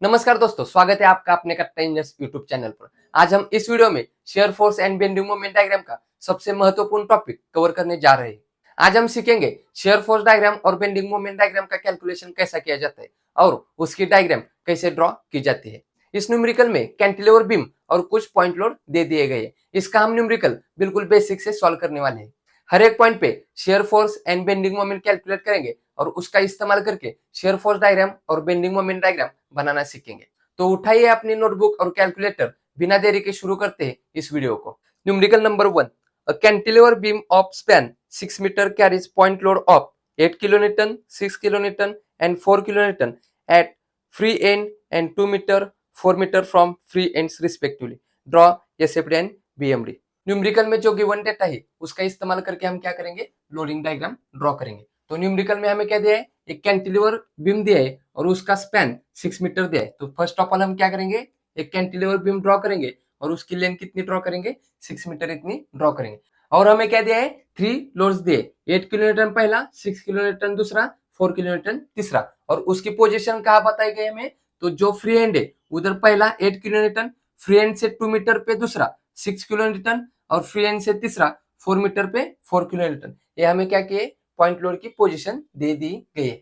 नमस्कार दोस्तों, स्वागत है आपका अपने करता इंजीनियर्स यूट्यूब चैनल पर। आज हम इस वीडियो में share force and bending moment diagram का सबसे महत्वपूर्ण टॉपिक कवर करने जा रहे हैं। आज हम सीखेंगे शेयर फोर्स डायग्राम और बेंडिंग मोमेंट डायग्राम का कैलकुलेशन कैसा किया जाता है और उसकी डायग्राम कैसे ड्रॉ की जाती है। इस न्यूमेरिकल में कैंटिलीवर बीम और कुछ पॉइंट लोड दे दिए गए हैं। इसका हम न्यूमेरिकल बिल्कुल बेसिक से सॉल्व करने वाले हैं। हर एक पॉइंट पे shear force and bending moment calculate करेंगे और उसका इस्तेमाल करके शेयर फोर्स डायग्राम और बेंडिंग मोमेंट डायग्राम बनाना सीखेंगे। तो उठाइए अपनी नोटबुक और कैलकुलेटर, बिना देरी के शुरू करते हैं इस वीडियो को। Numerical number 1, a cantilever beam of span 6 metre carries point load of 8 kilonewton, 6 kilonewton and 4 kilonewton at free end and 2 meter, 4 meter from free ends respectively. Draw SFD and BMD. Numerical में जो given data है उसका इस्तेमाल करके हम क्या करेंगे, loading diagram draw करेंगे। तो न्यूमेरिकल में हमें क्या दिया है, एक कैंटिलीवर बीम दिया है और उसका स्पैन 6 मीटर दिया है। तो फर्स्ट ऑफ ऑल हम क्या करेंगे, एक कैंटिलीवर बीम ड्रॉ करेंगे और उसकी लेंथ कितनी ड्रॉ करेंगे, 6 मीटर इतनी ड्रॉ करेंगे। और हमें क्या दिया है, 3 लोड्स दिए, 8 किलोन्यूटन पहला, 6 किलोन्यूटन दूसरा, 4 किलोन्यूटन तीसरा। और उसकी पोजीशन कहाँ बताई गई हमें, तो जो फ्री एंड है उधर पहला 8 किलोन्यूटन, फ्री एंड से 2 मीटर पे दूसरा 6 किलोन्यूटन और फ्री एंड से तीसरा 4 मीटर पे 4 किलोन्यूटन। ये हमें क्या किए, पॉइंट लोड की पोजीशन दे दी गई है।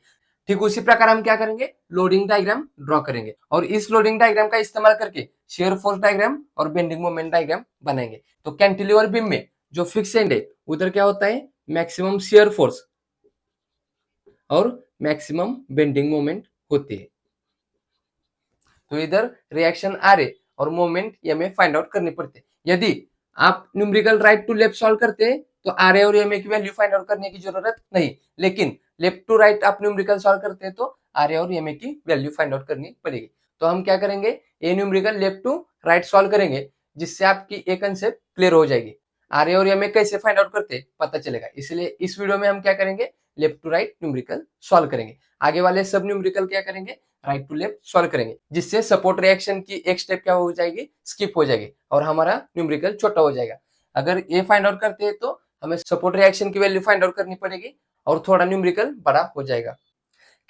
ठीक उसी प्रकार हम क्या करेंगे, लोडिंग डायग्राम ड्रॉ करेंगे और इस लोडिंग डायग्राम का इस्तेमाल करके शेयर फोर्स डायग्राम और बेंडिंग मोमेंट डायग्राम बनाएंगे। तो कैंटिलीवर बीम में जो फिक्स एंड है उधर क्या होता है, मैक्सिमम शेयर फोर्स और मैक्सिमम बेंडिंग मोमेंट होती है। तो इधर रिएक्शन आर है और मोमेंट ये हमें फाइंड आउट करनी पड़ती है। यदि आप numerical right to left solve करते हैं तो आर ए और एम ए की वैल्यू फाइंड आउट करने की जरूरत नहीं, लेकिन लेफ्ट टू राइट आप न्यूमेरिकल सॉल्व करते हैं तो आर ए और एम ए की वैल्यू फाइंड आउट करनी पड़ेगी। तो हम क्या करेंगे, a numerical left to right solve करेंगे जिससे आपकी एक कंसेप्ट क्लियर हो जाएगी। आर ए और एम ए कैसे फाइंड आउट करते पता चलेगा, इसलिए इस वीडियो में हम क्या करेंगे, left to right numerical solve करेंगे। आगे वाले सब न्यूमेरिकल क्या करेंगे, राइट टू लेफ्ट सॉल्व करेंगे, जिससे सपोर्ट रिएक्शन की एक स्टेप क्या हो जाएगी, स्किप हो जाएगी और हमारा न्यूमेरिकल छोटा हो जाएगा। अगर ये फाइंड आउट करते हैं तो हमें सपोर्ट रिएक्शन की वैल्यू फाइंड आउट करनी पड़ेगी और थोड़ा न्यूमेरिकल बड़ा हो जाएगा।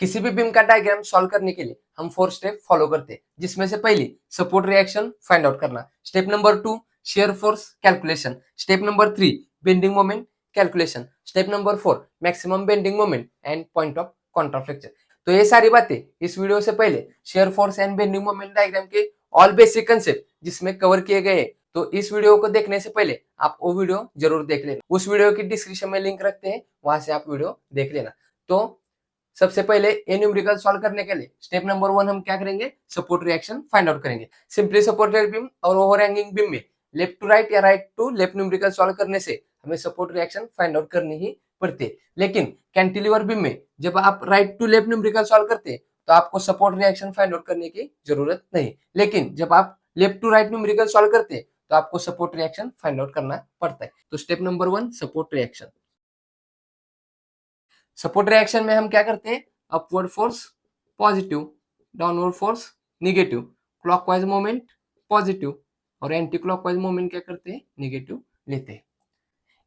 किसी भी बीम का डायग्राम सॉल्व करने के लिए हम 4 स्टेप फॉलो करते हैं, जिसमें से पहली सपोर्ट रिएक्शन फाइंड आउट करना, step number 2 shear force calculation, step number 3 bending moment calculation, step number 4 maximum bending moment and point of contraflexure. तो ये सारी बातें इस वीडियो से पहले shear force and bending moment diagram के ऑल बेसिक कंसेप्ट जिसमें कवर किए गए हैं। तो इस वीडियो को देखने से पहले आप वो वीडियो जरूर देख लेना, उस वीडियो की डिस्क्रिप्शन में लिंक रखते हैं, वहां से आप वीडियो देख लेना। तो सबसे पहले ए न्यूमेरिकल सॉल्व करने के लिए स्टेप नंबर 1 हम क्या करेंगे, सपोर्ट रिएक्शन फाइंड आउट करेंगे। सिंपली सपोर्टेड बीम और ओवरहैंगिंग बीम में लेफ्ट टू राइट या right to left numerical solve करने से हमें सपोर्ट रिएक्शन फाइंड आउट करनी ही पड़ती है। लेकिन कैंटिलीवर बीम में जब आप right to left numerical solve करते हैं तो आपको सपोर्ट रिएक्शन फाइंड आउट करने की जरूरत नहीं, लेकिन जब आप left to right numerical solve करते हैं तो आपको सपोर्ट रिएक्शन फाइंड आउट करना पड़ता है। तो step number 1 support reaction. Support reaction में हम क्या करते हैं, upward force positive, downward force negative, clockwise moment positive और एंटी क्लॉकवाइज मोमेंट क्या करते हैं, निगेटिव लेते हैं।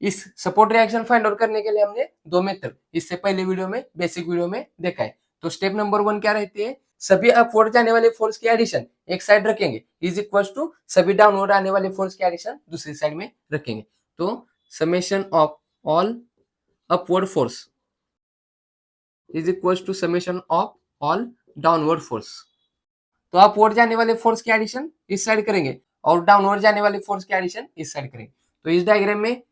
इस सपोर्ट रिएक्शन फाइंड आउट करने के लिए हमने 2 मेथड इससे पहले वीडियो में, बेसिक वीडियो में देखा है। तो स्टेप नंबर 1 क्या रहती है, सभी अपवर्ड जाने वाले फोर्स की एडिशन एक साइड रखेंगे इज इक्वल टू सभी डाउनवर्ड आने वाले फोर्स की एडिशन दूसरी साइड में रखेंगे। तो summation of all upward force is equal to summation of all downward force. तो अपवर्ड जाने वाले फोर्स की एडिशन इस साइड करेंगे और डाउनवर्ड जाने वाले फोर्स की एडिशन इस साइड करेंगे। तो इस डायग्राम में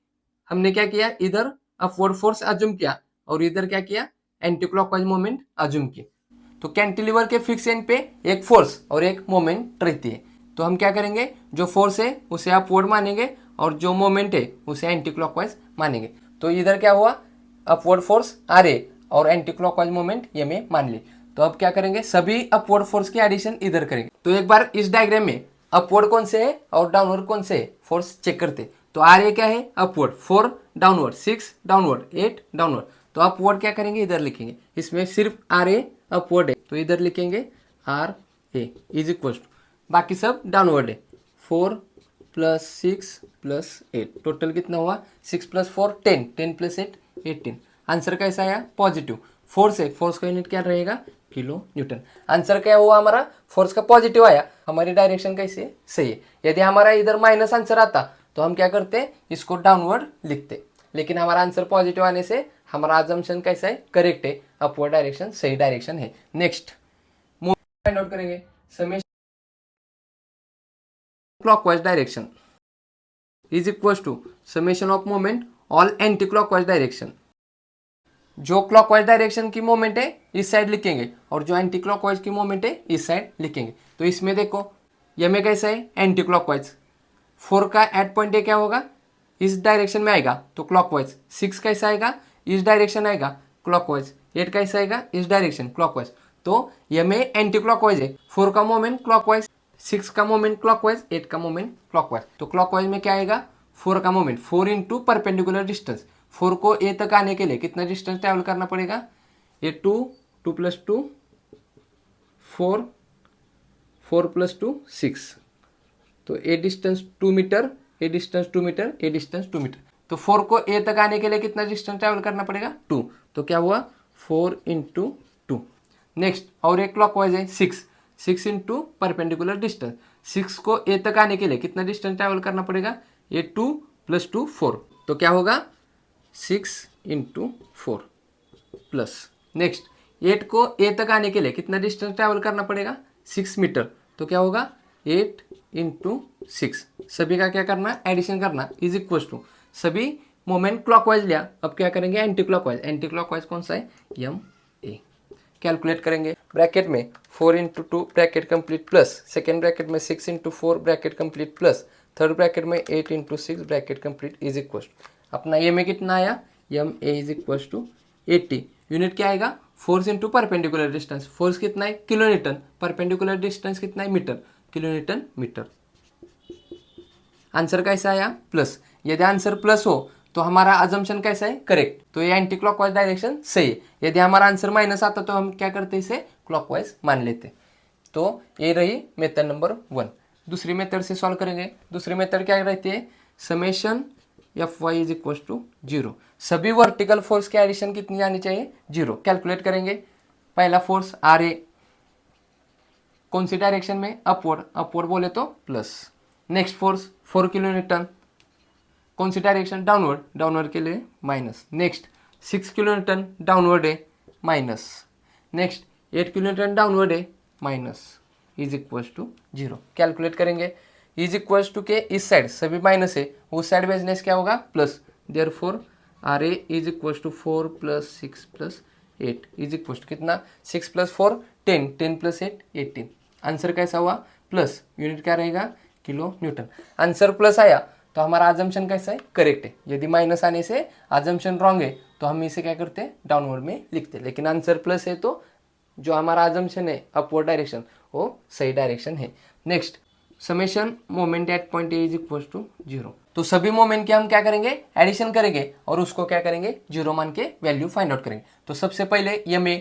हमने क्या किया, इधर अपवर्ड फोर्स अज्यूम किया और इधर क्या किया, एंटी क्लॉकवाइज मोमेंट अज्यूम किया। तो कैंटिलीवर के फिक्स एंड पे एक फोर्स और एक मोमेंट रहती है। तो हम क्या करेंगे, जो फोर्स है उसे अपवर्ड मानेंगे और जो मोमेंट है उसे एंटी क्लॉकवाइज मानेंगे। तो इधर क्या हुआ, अपवर्ड फोर्स आर ए और एंटी क्लॉकवाइज मोमेंट ये में मान ली। तो अब क्या करेंगे, सभी अपवर्ड फोर्स की एडिशन इधर करेंगे। तो एक बार इस डायग्राम में अपवर्ड कौन से है और डाउनवर्ड कौन से है फोर्स चेक करते। तो आर ए क्या है, अपवर्ड 4 डाउनवर्ड, 6 डाउनवर्ड, 8 डाउनवर्ड। तो अपवर्ड क्या करेंगे, इधर लिखेंगे, इसमें सिर्फ आर ए अपवर्ड है तो इधर लिखेंगे R A is equal to, बाकी सब डाउनवर्ड है, 4 प्लस 6 प्लस 8, टोटल कितना हुआ 6 प्लस 4 10, 10 प्लस 8 18। आंसर कैसा आया, पॉजिटिव। फोर्स है, फोर्स का यूनिट क्या रहेगा, किलो न्यूटन। आंसर क्या हुआ हमारा, फोर्स का पॉजिटिव आया, हमारी डायरेक्शन कैसी है, सही है। यदि हमारा इधर माइनस आंसर आता तो हम क्या करते, इसको डाउनवर्ड लिखते, लेकिन हमारा आंसर पॉजिटिव आने से हमारा अजम्पशन कैसा है, करेक्ट है, अपवर्ड डायरेक्शन सही डायरेक्शन है। नेक्स्ट फाइंड आउट करेंगे, summation clockwise direction is equal to summation of moment all anti clockwise direction. जो क्लॉकवाइज डायरेक्शन की मोमेंट है इस साइड लिखेंगे और जो एंटी क्लॉकवाइज की मोमेंट है इस साइड लिखेंगे। तो इसमें देखो ये में कैसा है, एंटी क्लॉकवाइज। 4 का एट पॉइंट ए क्या होगा, इस डायरेक्शन में आएगा तो क्लॉकवाइज। 6 कैसा आएगा, इस डायरेक्शन आएगा क्लॉकवाइज। 8 कैसा आएगा, इस डायरेक्शन क्लॉकवाइज। तो ये में एंटी क्लॉकवाइज है, 4 का मोमेंट क्लॉकवाइज, 6 का मोमेंट क्लॉकवाइज, 8 का मोमेंट क्लॉकवाइज। तो क्लॉकवाइज में क्या आएगा, 4 का मोमेंट, 4 इंटू परपेंडिकुलर डिस्टेंस। 4 को ए तक आने के लिए कितना डिस्टेंस ट्रैवल करना पड़ेगा, ये 2, 2 + 2 4, 4 + 2 6। तो a distance 2 metre, a distance 2 metre, a distance 2 metre. तो 4 को ए तक आने के लिए कितना डिस्टेंस ट्रैवल करना पड़ेगा, 2। तो क्या हुआ, 4 × 2। नेक्स्ट और एक क्लॉकवाइज है 6, 6 इंटू परपेंडिकुलर डिस्टेंस। 6 को ए तक आने के लिए कितना डिस्टेंस ट्रैवल करना पड़ेगा, ये 2 + 2 4। तो क्या होगा, 6 × 4 प्लस। नेक्स्ट 8 को ए तक आने के लिए कितना डिस्टेंस ट्रैवल करना पड़ेगा, 6 मीटर। तो क्या होगा, 8 × 6। सभी का क्या करना, एडिशन करना, इज इक्वल टू सभी मोमेंट क्लॉकवाइज लिया, अब क्या करेंगे एंटी क्लॉकवाइज। एंटी क्लॉकवाइज कौन सा है, एम ए। कैलकुलेट करेंगे, ब्रैकेट में 4 × 2 bracket complete plus, second bracket में 6 × 4 bracket complete plus, third bracket में 8 × 6 ब्रैकेट कंप्लीट इज इक्वल। अपना ये में कितना आया, M A is equal to 80। Unit क्या आएगा, force into perpendicular distance. Force कितना है, किलो न्यूटन, परपेंडिकुलर डिस्टेंस कितना है, metre, kilo newton metre. Answer कैसा आया, प्लस। यदि आंसर प्लस हो तो हमारा अजम्पशन कैसा है, करेक्ट। तो ये एंटी क्लॉकवाइज डायरेक्शन सही है। यदि हमारा आंसर माइनस आता तो हम क्या करते, इसे क्लॉकवाइज मान लेते। तो ये रही मेथड नंबर 1। दूसरी मेथड से सॉल्व करेंगे। दूसरी मेथड क्या रहती है, summation Fy is equal to 0। सभी वर्टिकल फोर्स की एडिशन कितनी आनी चाहिए, 0। कैलकुलेट करेंगे। पहला फोर्स आर ए, कौन सी डायरेक्शन में, अपवर्ड, अपवर्ड बोले तो plus. Next force 4 kilo newton, कौन सी डायरेक्शन, डाउनवर्ड, डाउनवर्ड के लिए minus. Next 6 kilo newton downward है, minus. Next 8 kilo newton downward है, minus, is equal to 0। Calculate करेंगे, इज इक्वल टू के इस साइड सभी माइनस है, उस साइड बिजनेस क्या होगा, plus. Therefore R A is equal to 4 + 6 + 8 is equal to कितना, 6 + 4 10, 10 + 8 18। आंसर कैसा हुआ, प्लस। यूनिट क्या रहेगा, किलो न्यूटन। आंसर प्लस आया तो हमारा अजम्पशन कैसा है, करेक्ट है। यदि माइनस आने से अजम्पशन रॉन्ग है तो हम इसे क्या करते हैं, डाउनवर्ड में लिखते हैं। लेकिन आंसर प्लस है तो जो हमारा अजम्पशन है अपवर्ड डायरेक्शन वो सही डायरेक्शन है। Next summation moment at point A is equal to 0। तो सभी मोमेंट के हम क्या करेंगे, एडिशन करेंगे और उसको क्या करेंगे, 0 मान के वैल्यू फाइंड आउट करेंगे। तो सबसे पहले यम ए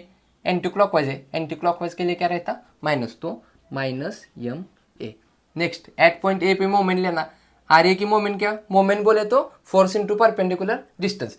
एंटी क्लॉकवाइज है, एंटी क्लॉकवाइज के लिए क्या रहता, माइनस, तो minus M A. Next at point A पे मोमेंट लेना, आर ए की मोमेंट क्या, मोमेंट बोले तो फोर्स इंटू परपेंडिकुलर डिस्टेंस।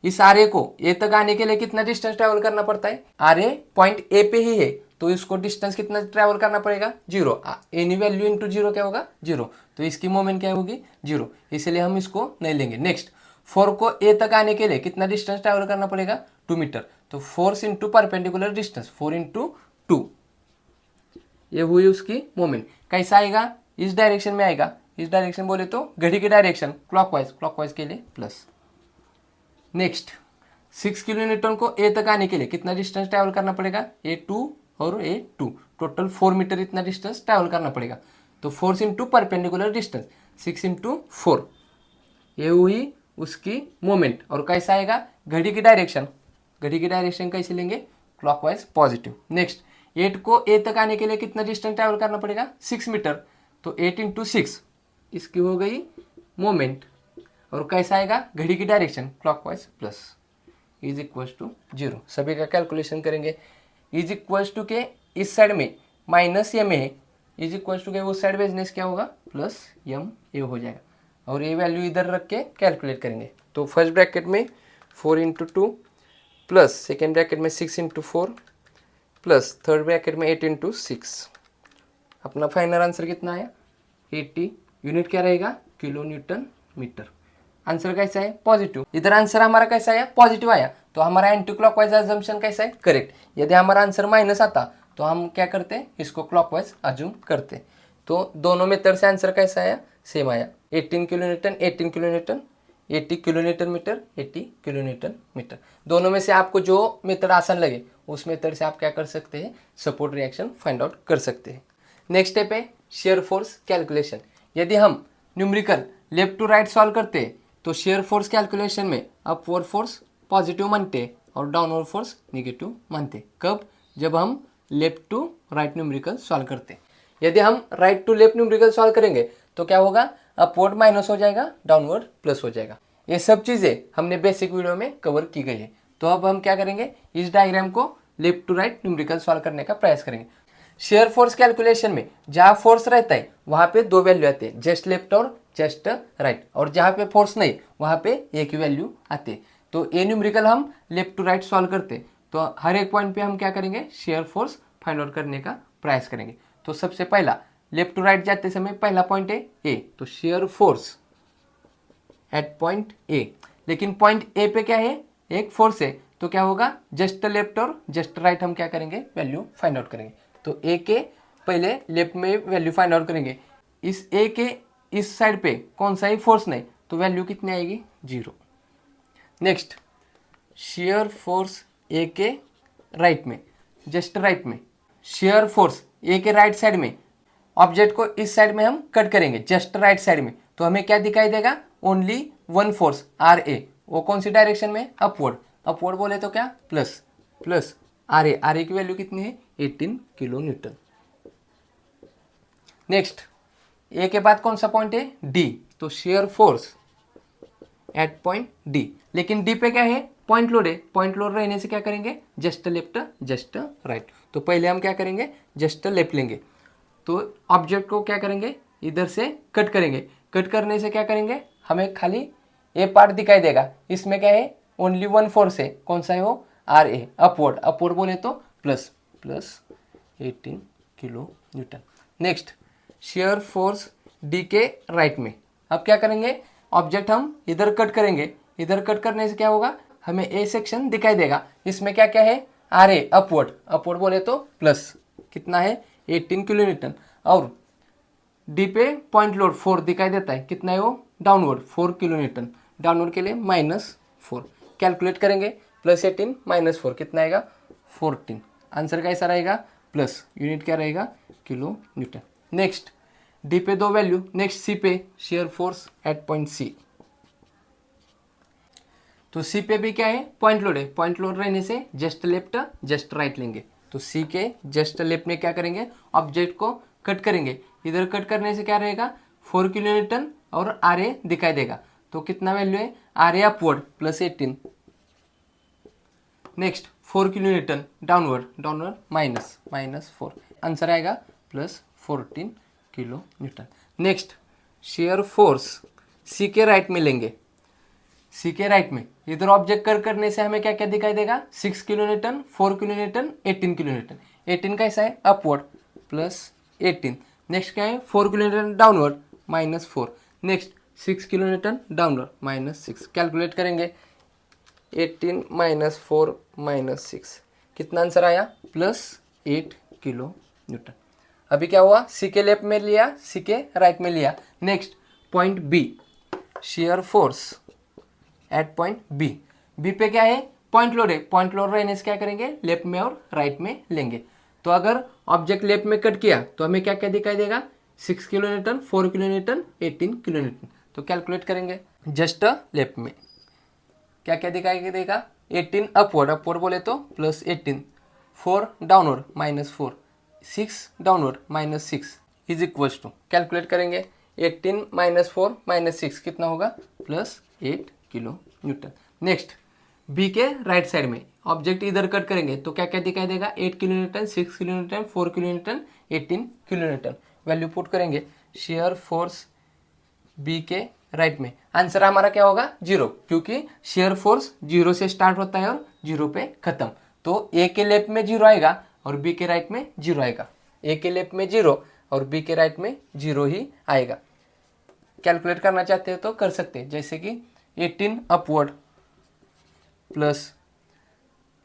इस आर ए को ए तक आने के लिए कितना डिस्टेंस ट्रैवल करना पड़ता है, आर ए पॉइंट ए पे ही है तो इसको डिस्टेंस कितना ट्रैवल करना पड़ेगा, 0। एनी वैल्यू इंटू 0 क्या होगा, 0। तो इसकी मोमेंट क्या होगी, 0, इसलिए हम इसको नहीं लेंगे। नेक्स्ट 4 को ए तक आने के लिए कितना डिस्टेंस ट्रैवल करना पड़ेगा, 2 मीटर। तो फोर्स इंटू परपेंडिकुलर डिस्टेंस, 4 × 2, ये हुई उसकी मोमेंट। कैसा आएगा, इस डायरेक्शन में आएगा, इस डायरेक्शन बोले तो घड़ी की डायरेक्शन क्लॉकवाइज, क्लॉकवाइज के लिए प्लस। नेक्स्ट 6 किलो न्यूटन को ए तक आने के लिए कितना डिस्टेंस ट्रैवल करना पड़ेगा, A2 और A2, टोटल 4 मीटर इतना डिस्टेंस ट्रैवल करना पड़ेगा। तो फोर्स इंटू परपेंडिकुलर डिस्टेंस 6 × 4, ये हुई उसकी मोमेंट। और कैसा आएगा, घड़ी की डायरेक्शन, घड़ी की डायरेक्शन कैसे लेंगे, क्लॉकवाइज पॉजिटिव। नेक्स्ट 8 को ए तक आने के लिए कितना डिस्टेंस ट्रैवल करना पड़ेगा, 6 मीटर। तो 8 × 6 इसकी हो गई मोमेंट। और कैसा आएगा, घड़ी की direction clockwise plus, is equal to 0। सभी का कैलकुलेशन करेंगे। इज इक्वल टू के इस साइड में minus M A, is equal to के उस साइड बिजनेस क्या होगा, प्लस एम ए हो जाएगा। और ये वैल्यू इधर रख के कैलकुलेट करेंगे। तो फर्स्ट ब्रैकेट में 4 × 2 प्लस सेकेंड ब्रैकेट में 6 × 4 प्लस थर्ड ब्रैकेट में 8 इंटू 6। अपना फाइनल आंसर कितना आया 80। यूनिट क्या रहेगा किलो न्यूटन मीटर। आंसर कैसा है पॉजिटिव। इधर आंसर हमारा कैसा आया पॉजिटिव आया, तो हमारा एंटी क्लॉकवाइज अजम्पशन कैसा है करेक्ट। यदि हमारा आंसर माइनस आता तो हम क्या करते हैं इसको क्लॉकवाइज अज्यूम करते। तो दोनों मेथड से आंसर कैसा आया सेम आया 18 kilo newton 18 kilo newton 80 kilo newton metre 80 kilo newton metre. दोनों में से आपको जो मेथड आसान लगे उस मेथड से आप क्या कर सकते हैं सपोर्ट रिएक्शन फाइंड आउट कर सकते हैं। नेक्स्ट स्टेप है शेयर फोर्स कैलकुलेशन। यदि हम numerical left to right solve करते हैं तो शेयर फोर्स कैलकुलेशन में अपवर्ड फोर्स पॉजिटिव मानते और डाउनवर्ड फोर्स निगेटिव मानते। कब जब हम left to right numerical solve करते। यदि हम right to left numerical solve करेंगे तो क्या होगा अपवर्ड माइनस हो जाएगा डाउनवर्ड प्लस हो जाएगा। ये सब चीज़ें हमने बेसिक वीडियो में कवर की गई है। तो अब हम क्या करेंगे इस डायग्राम को left to right numerical solve करने का प्रयास करेंगे। शेयर फोर्स कैलकुलेशन में जहाँ फोर्स रहता है वहाँ पे दो वैल्यू आते हैं जस्ट लेफ्ट और जस्ट राइट, और जहाँ पे फोर्स नहीं वहाँ पे एक ही वैल्यू आते हैं। तो ये न्यूमेरिकल हम लेफ्ट टू राइट सॉल्व करते तो हर एक पॉइंट पे हम क्या करेंगे शेयर फोर्स फाइंड आउट करने का प्रयास करेंगे। तो सबसे पहला लेफ्ट टू राइट जाते समय पहला पॉइंट है ए, तो शेयर फोर्स एट पॉइंट ए। लेकिन पॉइंट ए पे क्या है एक फोर्स है, तो क्या होगा जस्ट लेफ्ट और जस्ट राइट हम क्या करेंगे वैल्यू फाइंड आउट करेंगे। तो ए के पहले लेफ्ट में वैल्यू फाइंड आउट करेंगे। इस ए के इस साइड पे कौन सा ही फोर्स नहीं तो वैल्यू कितनी आएगी 0। नेक्स्ट शेयर फोर्स ए के राइट में जस्ट राइट में शेयर फोर्स ए के राइट साइड में ऑब्जेक्ट को इस साइड में हम कट करेंगे जस्ट राइट साइड में, तो हमें क्या दिखाई देगा ओनली वन फोर्स आर ए। वो कौन सी डायरेक्शन में अपवर्ड। अपवर्ड बोले तो क्या प्लस प्लस आर ए की वैल्यू कितनी है 18 किलो न्यूटन। नेक्स्ट ए के बाद कौन सा पॉइंट है डी, तो shear force at point D. लेकिन डी पे क्या है पॉइंट लोड है, पॉइंट लोड रहने से क्या करेंगे जस्ट लेफ्ट जस्ट राइट। तो पहले हम क्या करेंगे जस्ट लेफ्ट लेंगे, तो ऑब्जेक्ट को क्या करेंगे इधर से कट करेंगे। कट करने से क्या करेंगे हमें खाली ए पार्ट दिखाई देगा, इसमें क्या है ओनली वन फोर्स है, कौन सा है वो आर ए अपवर्ड। अपवर्ड बोले तो plus plus 18 kilo newton. Next shear force D के राइट में अब क्या करेंगे ऑब्जेक्ट हम इधर कट करेंगे। इधर कट करने से क्या होगा हमें ए सेक्शन दिखाई देगा, इसमें क्या क्या है आर ए अपवर्ड। अपवर्ड बोले तो प्लस कितना है 18 किलो न्यूटन, और डी पे पॉइंट लोड 4 दिखाई देता है, कितना है वो डाउनवर्ड 4 किलो न्यूटन। डाउनवर्ड के लिए -4 कैलकुलेट करेंगे +18 -4 कितना आएगा 14। आंसर कैसा रहेगा प्लस, यूनिट क्या रहेगा किलो न्यूटन। नेक्स्ट डी पे दो वैल्यू। नेक्स्ट सी पे shear force at point C, तो सी पे भी क्या है पॉइंट लोड है। पॉइंट लोड रहने से जस्ट लेफ्ट जस्ट राइट लेंगे। तो सी के जस्ट लेफ्ट में क्या करेंगे ऑब्जेक्ट को कट करेंगे। इधर कट करने से क्या रहेगा 4 किलो न्यूटन और आर ए दिखाई देगा, तो कितना वैल्यू है R A upward +18। Next 4 kilo newton downward downward -4। Answer आएगा +14 kilo newton. Next shear force C के राइट में लेंगे। सी के राइट में इधर ऑब्जेक्ट कट करने से हमें क्या क्या दिखाई देगा 6 kilo newton 4 kilo newton 18 kilo newton. 18 कैसा है अपवर्ड +18। नेक्स्ट क्या है 4 kilo newton downward -4। Next 6 kilo newton downward -6। Calculate करेंगे 18 -4 -6 कितना आंसर आया +8 किलो न्यूटन। अभी क्या हुआ सी के लेफ्ट में लिया सी के राइट में लिया। Next point B shear force at point B. B पे क्या है पॉइंट लोड है। पॉइंट लोड रहने से क्या करेंगे लेफ्ट में और राइट में लेंगे। तो अगर ऑब्जेक्ट लेफ्ट में कट किया तो हमें क्या क्या दिखाई देगा 6 kilo newton 4 kilo newton 18 kilo Newton. तो कैलकुलेट करेंगे जस्ट लेफ्ट में क्या क्या दिखाई देगा 18 अपवर्ड अपवर्ड बोले तो +18, 4 downward -4, 6 downward -6 is equals to calculate करेंगे 18 -4 -6 कितना होगा +8 किलो न्यूटन। नेक्स्ट बी के राइट साइड में ऑब्जेक्ट इधर कट करेंगे तो क्या क्या दिखाई देगा 8 kilo newton 6 kilo newton 4 kilo newton 18 kilo newton. Value put करेंगे शेयर फोर्स बी के राइट में। आंसर हमारा क्या होगा 0, क्योंकि शेयर फोर्स 0 से स्टार्ट होता है और 0 पे खत्म। तो ए के लेफ्ट में 0 आएगा और बी के राइट में 0 आएगा। ए के लेफ्ट में 0 और बी के राइट में 0 ही आएगा। कैलकुलेट करना चाहते हो तो कर सकते हैं, जैसे कि 18 upward plus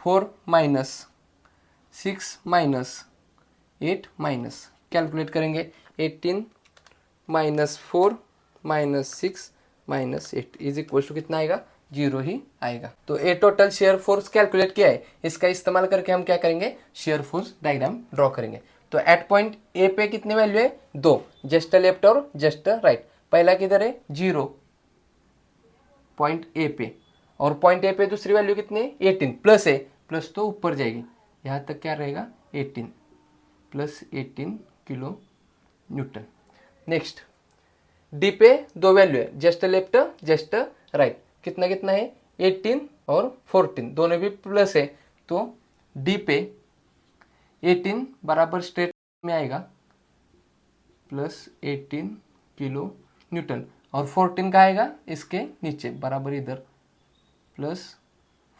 4 minus 6 minus 8 minus, calculate करेंगे 18 minus 4 minus 6 minus 8 is equal to कितना आएगा, 0 ही आएगा। तो ये टोटल शेयर फोर्स कैलकुलेट किया है, इसका इस्तेमाल करके हम क्या करेंगे, शेयर फोर्स डायग्राम ड्रॉ करेंगे। तो एट पॉइंट ए पे कितने वैल्यू है, 2, जस्ट लेफ्ट और जस्ट राइट। पहला किधर है, 0 पॉइंट ए पे, और पॉइंट ए पे दूसरी वैल्यू कितनी है, 18 प्लस है, प्लस तो ऊपर जाएगी, यहाँ तक क्या रहेगा 18 plus 18 kilo newton. Next D पे 2 वैल्यू है, जस्ट लेफ्ट जस्ट राइट, कितना कितना है 18 और 14 दोनों भी प्लस है, तो डी पे 18 बराबर स्ट्रेट में आएगा प्लस 18 किलो न्यूटन, और 14 का आएगा इसके नीचे बराबर इधर plus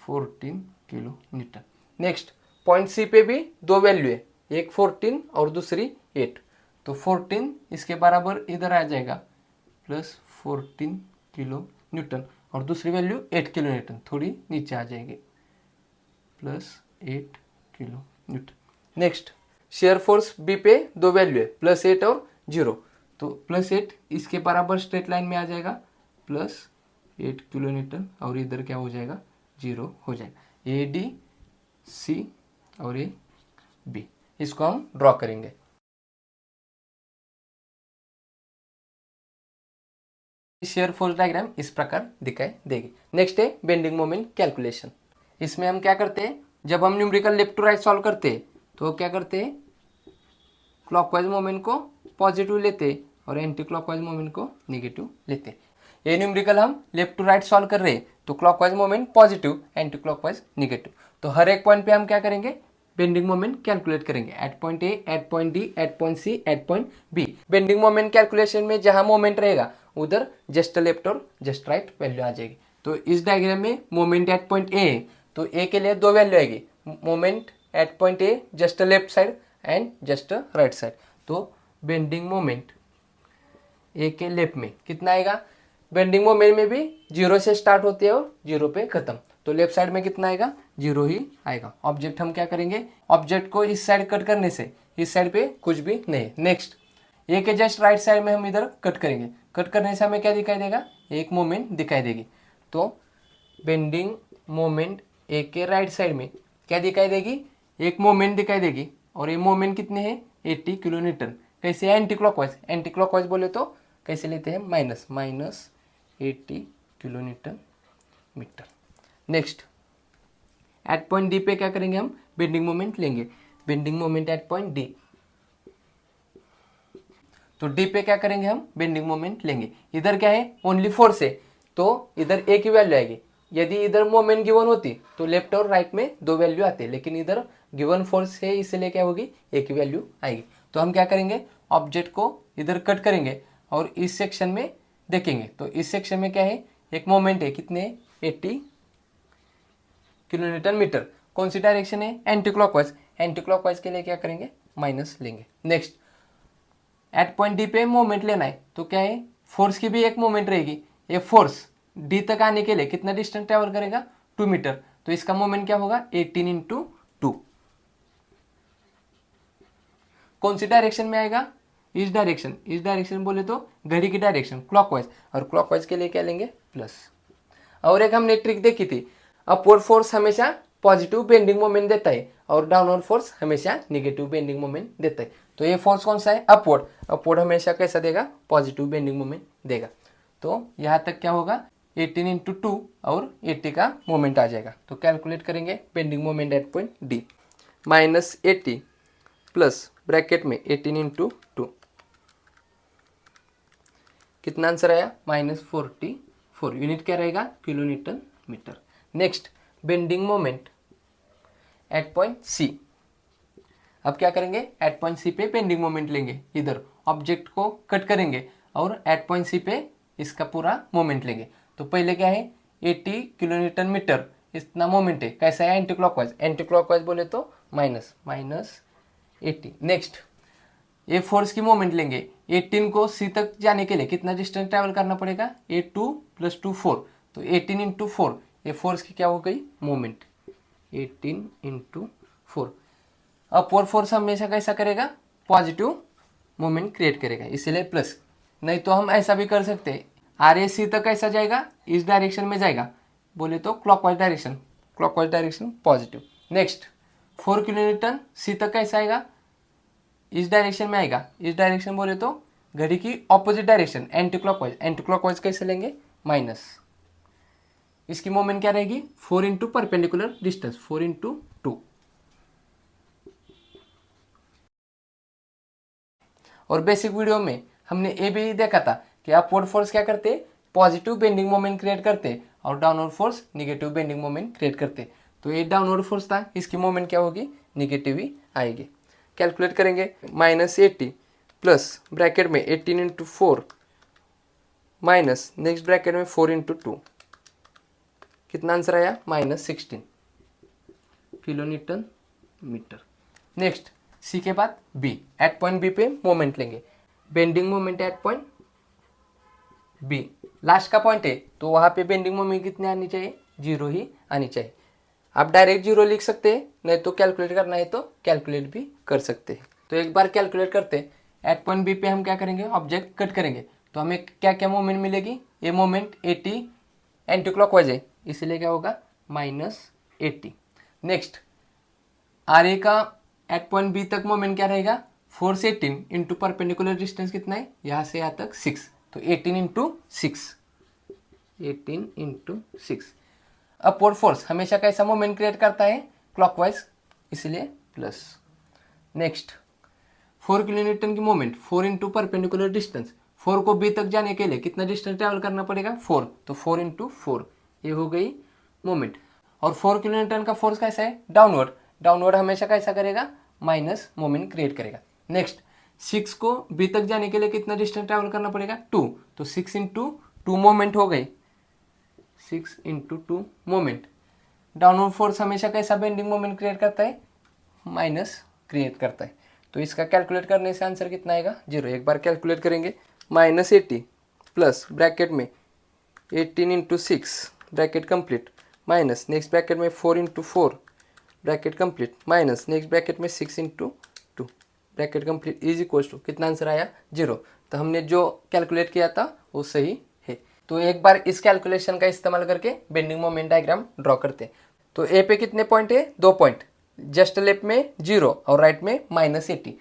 14 kilo newton. Next point C पे भी 2 वैल्यू है, एक 14 और दूसरी 8, तो 14 इसके बराबर इधर आ जाएगा प्लस 14 किलो न्यूटन, और दूसरी वैल्यू 8 किलो न्यूटन थोड़ी नीचे आ जाएगी plus 8 kilo newton. Next shear force B पे 2 वैल्यू है, प्लस 8 और 0, तो प्लस 8 इसके बराबर स्ट्रेट लाइन में आ जाएगा प्लस 8 किलो न्यूटन, और इधर क्या हो जाएगा 0 हो जाएगा। ए डी सी और ए बी, इसको हम ड्रॉ करेंगे। शेयर फोर्स डायग्राम इस प्रकार दिखाई देगी। नेक्स्ट है बेंडिंग मोमेंट कैलकुलेशन। इसमें हम क्या करते हैं, जब हम numerical left to right solve करते हैं तो क्या करते हैं, क्लॉकवाइज मोमेंट को पॉजिटिव लेते हैं और एंटी क्लॉकवाइज मोमेंट को नेगेटिव लेते हैं। ये न्यूमेरिकल हम लेफ्ट टू राइट सॉल्व कर रहे हैं तो clockwise moment positive, anti clockwise negative, तो हर एक पॉइंट पे हम क्या करेंगे, बेंडिंग मोमेंट कैलकुलेट करेंगे, at point A, at point D, at point C, at point B. Bending moment calculation में जहां मोमेंट रहेगा उधर जस्ट लेफ्ट और जस्ट राइट वैल्यू आ जाएगी। तो इस डायग्राम में मोमेंट एट पॉइंट ए है, तो ए के लिए 2 वैल्यू आएगी, moment at point A just left side and just right side, तो बेंडिंग मोमेंट ए के लेफ्ट में कितना आएगा, बेंडिंग मोमेंट में भी 0 से स्टार्ट होती है और 0 पे खत्म, तो लेफ्ट साइड में कितना आएगा, 0 ही आएगा। ऑब्जेक्ट हम क्या करेंगे, ऑब्जेक्ट को इस साइड कट करने से इस साइड पे कुछ भी नहीं। नेक्स्ट ए के जस्ट राइट साइड में हम इधर कट करेंगे, कट करने से हमें क्या दिखाई देगा, एक मोमेंट दिखाई देगी, तो बेंडिंग मोमेंट ए के राइट साइड में क्या दिखाई देगी, एक मोमेंट दिखाई देगी, और ये मोमेंट कितने हैं 80 किलो न्यूटन। कैसे, एंटी क्लॉकवाइज, एंटी क्लॉकवाइज बोले तो कैसे लेते हैं, minus 80 kilo newton metre. Next at point D पे क्या करेंगे, हम बेंडिंग मोमेंट लेंगे, bending moment at point D, तो डी पे क्या करेंगे, हम बेंडिंग मोमेंट लेंगे। इधर क्या है, ओनली फोर्स है, तो इधर ए की वैल्यू आएगी। यदि इधर मोमेंट गिवन होती तो लेफ्ट और राइट में 2 वैल्यू आते, लेकिन इधर गिवन फोर्स है इसलिए क्या होगी, ए की वैल्यू आएगी। तो हम क्या करेंगे, ऑब्जेक्ट को इधर कट करेंगे और इस सेक्शन में देखेंगे, तो इस सेक्शन में क्या है, एक मोमेंट है, कितने 80 किलो न्यूटन मीटर। कौन सी डायरेक्शन है, एंटी क्लॉकवाइज, एंटी क्लॉकवाइज के लिए क्या करेंगे, माइनस लेंगे। नेक्स्ट एट पॉइंट डी पे मोमेंट लेना है, तो क्या है, फोर्स की भी एक मोमेंट रहेगी, ये फोर्स डी तक आने के लिए कितना डिस्टेंस ट्रेवल करेगा, 2 मीटर, तो इसका मोमेंट क्या होगा 18 इंटू 2। कौन सी डायरेक्शन में आएगा, इस डायरेक्शन, इस डायरेक्शन बोले तो घड़ी की डायरेक्शन क्लॉकवाइज, और क्लॉकवाइज के लिए क्या लेंगे, प्लस। और एक हमने ट्रिक देखी थी, अपवर्ड फोर्स हमेशा पॉजिटिव बेंडिंग मोमेंट देता है और डाउनवर्ड फोर्स हमेशा नेगेटिव बेंडिंग मोमेंट देता है। तो ये फोर्स कौन सा है, अपवर्ड, अपवर्ड हमेशा कैसा देगा, पॉजिटिव बेंडिंग मोमेंट देगा। तो यहाँ तक क्या होगा, 18 इंटू 2 और 80 का मोमेंट आ जाएगा। तो कैलकुलेट करेंगे bending moment at point D, -80 plus bracket में 18 इंटू 2, कितना आंसर आया, -44। यूनिट क्या रहेगा, kilo newton metre. Next bending moment at point C, अब क्या करेंगे, एट पॉइंट सी पे बेंडिंग मोमेंट लेंगे, इधर ऑब्जेक्ट को कट करेंगे और एट पॉइंट सी पे इसका पूरा मोमेंट लेंगे। तो पहले क्या है, 80 किलो न्यूटन मीटर इतना मोमेंट है, कैसा है, एंटी क्लॉकवाइज, एंटी क्लॉकवाइज बोले तो माइनस माइनस 80। नेक्स्ट ये फोर्स की मोमेंट लेंगे, 18 को सी तक जाने के लिए कितना डिस्टेंस ट्रैवल करना पड़ेगा, 2 + 2 4, तो 18 × 4 ये फोर्स की क्या हो गई मोमेंट, 18 × 4। अपवर्ड फोर्स हमेशा कैसा करेगा, पॉजिटिव मोमेंट क्रिएट करेगा, इसीलिए प्लस। नहीं तो हम ऐसा भी कर सकते हैं, आर ए सी तक कैसा जाएगा, इस डायरेक्शन में जाएगा, बोले तो clockwise direction positive. Next 4 kilo newton C तक कैसा आएगा, इस डायरेक्शन में आएगा, इस डायरेक्शन बोले तो घड़ी की ऑपोजिट डायरेक्शन एंटी क्लॉकवाइज कैसे लेंगे, माइनस। इसकी मोमेंट क्या रहेगी, 4 × परपेंडिकुलर डिस्टेंस, 4 × 2। और बेसिक वीडियो में हमने ये भी देखा था कि अपवर्ड फोर्स क्या करते, पॉजिटिव बेंडिंग मोमेंट क्रिएट करते और downward force negative bending moment create करते। तो ये डाउनवर्ड फोर्स था, इसकी मोमेंट क्या होगी, निगेटिव ही आएगी। कैलकुलेट करेंगे, -80 प्लस ब्रैकेट में 18 × 4 माइनस नेक्स्ट ब्रैकेट में 4 × 2, कितना आंसर आया, -16 किलोन्यूटन मीटर। नेक्स्ट सी के बाद बी, एट पॉइंट बी पे मोमेंट लेंगे, bending moment at point B, last का पॉइंट है तो वहाँ पे बेंडिंग मोमेंट कितनी आनी चाहिए, 0 ही आनी चाहिए। आप डायरेक्ट 0 लिख सकते हैं, नहीं तो कैलकुलेट करना है तो कैलकुलेट भी कर सकते हैं। तो एक बार कैलकुलेट करते हैं, एट पॉइंट बी पे हम क्या करेंगे, ऑब्जेक्ट कट करेंगे, तो हमें क्या क्या मोमेंट मिलेगी, ये मोमेंट 80 एंटी क्लॉकवाइज है, इसलिए क्या होगा, -80। नेक्स्ट आर ए का एट पॉइंट बी तक मोमेंट क्या रहेगा, फोर्स 18 × परपेंडिकुलर डिस्टेंस कितना है, यहाँ से यहाँ तक 6, तो 18 × 6, 18 × 6। अपवर्ड फोर्स हमेशा कैसा मोमेंट क्रिएट करता है, क्लॉकवाइज, इसलिए प्लस। नेक्स्ट 4 किलोन्यूटन की मोमेंट, 4 × परपेंडिकुलर डिस्टेंस, 4 को बी तक जाने के लिए कितना डिस्टेंस ट्रैवल करना पड़ेगा, 4, तो 4 × 4 ये हो गई मोमेंट। और 4 किलोन्यूटन का फोर्स कैसा है, डाउनवर्ड हमेशा कैसा करेगा, माइनस मोमेंट क्रिएट करेगा। नेक्स्ट 6 को बी तक जाने के लिए कितना डिस्टेंस ट्रैवल करना पड़ेगा, 2, तो 6 × 2 मोमेंट हो गई, 6 × 2 मोमेंट। डाउनवर्ड फोर्स हमेशा कैसा बेंडिंग मोमेंट क्रिएट करता है, माइनस क्रिएट करता है। तो इसका कैलकुलेट करने से आंसर कितना आएगा, 0। एक बार कैलकुलेट करेंगे, -80 प्लस ब्रैकेट में 18 × 6 bracket complete, minus next bracket में 4 × 4 bracket complete, minus next bracket में 6 × 2 bracket complete is equal to, कितना आंसर आया, 0। तो हमने जो कैलकुलेट किया था वो सही है। तो एक बार इस कैलकुलेशन का इस्तेमाल करके बेंडिंग मोमेंट डायग्राम ड्रॉ करते हैं। तो ए पे कितने पॉइंट है, 2 पॉइंट, जस्ट लेफ्ट में 0 और राइट में -80।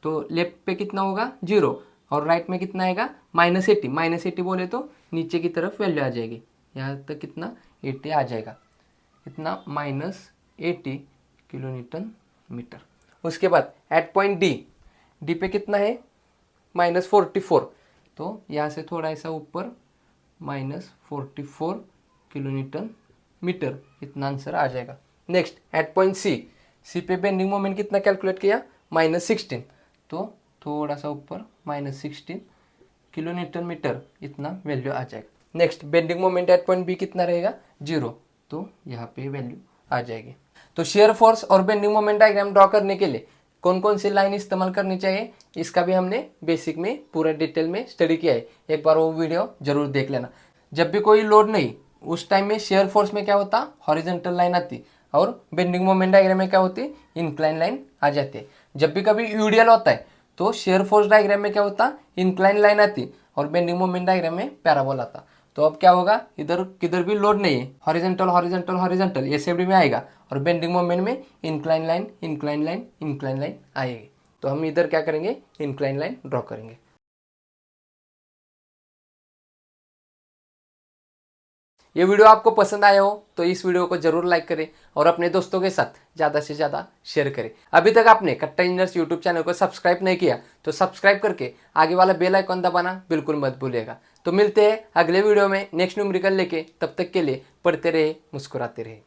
तो लेफ्ट पे कितना होगा, 0 और राइट में कितना आएगा, -80। -80 बोले तो नीचे की तरफ वैल्यू आ जाएगी, यहाँ तक कितना 80 आ जाएगा, कितना -80 किलोन्यूटन मीटर। उसके बाद एट पॉइंट डी पे कितना है, -44, तो यहाँ से थोड़ा ऐसा ऊपर -44 किलोन्यूटन मीटर, इतना आंसर आ जाएगा। नेक्स्ट एट पॉइंट सी पे बेंडिंग मोमेंट कितना कैलकुलेट किया, -16, तो थोड़ा सा ऊपर -16 किलोन्यूटन मीटर, इतना वैल्यू आ जाएगा। Next bending moment at point B कितना रहेगा, 0, तो यहाँ पे वैल्यू आ जाएगी। तो शेयर फोर्स और बेंडिंग मोमेंट डायग्राम ड्रॉ करने के लिए कौन कौन सी लाइन इस्तेमाल करनी चाहिए, इसका भी हमने बेसिक में पूरा डिटेल में स्टडी किया है, एक बार वो वीडियो जरूर देख लेना। जब भी कोई लोड नहीं, उस टाइम में शेयर फोर्स में क्या होता, हॉरिजॉन्टल लाइन आती, और बेंडिंग मोमेंट डायग्राम में क्या होती, इंक्लाइन लाइन आ जाती है। जब भी कभी यूडियल होता है तो शेयर फोर्स डायग्राम में क्या होता, इंक्लाइन लाइन आती, और बेंडिंग मोमेंट डायग्राम में पैराबोला आता। तो अब क्या होगा, इधर किधर भी लोड नहीं है, हॉरिजॉन्टल ये सेफ्टी में आएगा, और बेंडिंग मोमेंट में इंक्लाइन लाइन आएगी। तो हम इधर क्या करेंगे, इंक्लाइन लाइन ड्रॉ करेंगे। ये वीडियो आपको पसंद आया हो तो इस वीडियो को जरूर लाइक करें और अपने दोस्तों के साथ ज़्यादा से ज़्यादा शेयर करें। अभी तक आपने कट्टा इंजीनियर्स यूट्यूब चैनल को सब्सक्राइब नहीं किया तो सब्सक्राइब करके आगे वाला बेल आइकन दबाना बिल्कुल मत भूलिएगा। तो मिलते हैं अगले वीडियो में नेक्स्ट न्यूमेरिकल लेके, तब तक के लिए पढ़ते रहे, मुस्कुराते रहे।